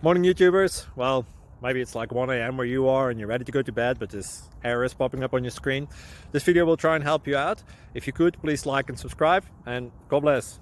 Morning YouTubers. Well, maybe it's like 1 a.m. where you are and you're ready to go to bed, but this error is popping up on your screen. This video will try and help you out. If you could, please like and subscribe, and God bless.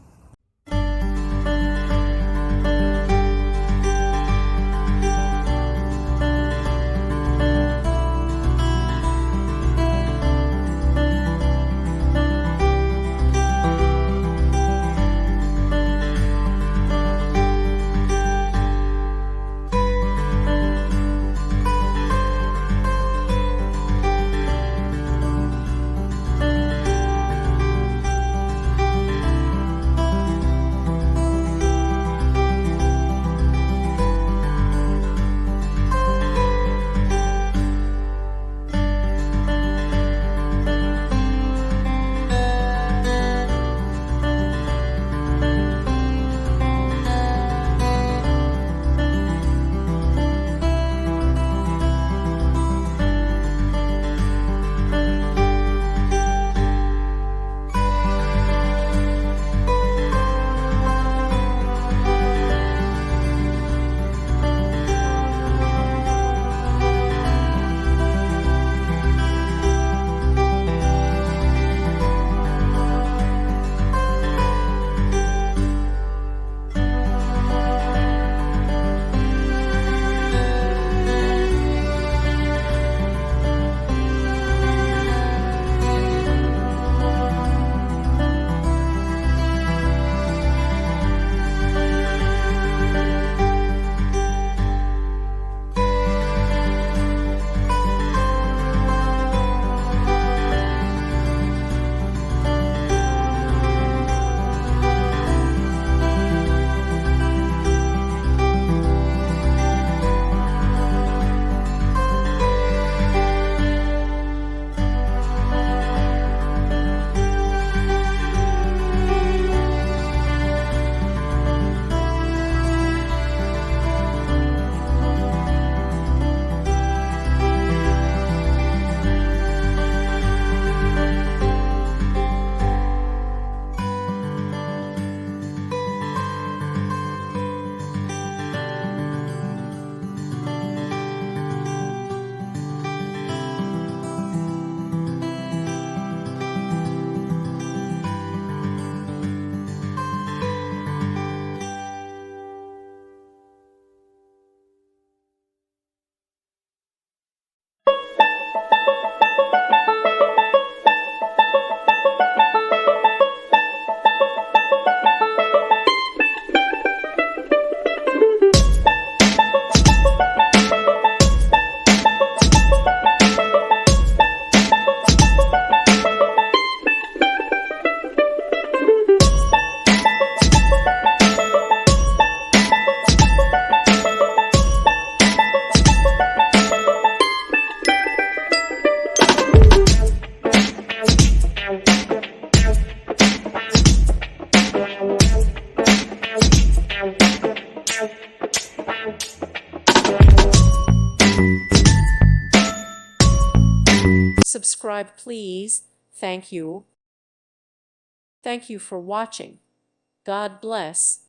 Subscribe, please. Thank you. Thank you for watching. God bless.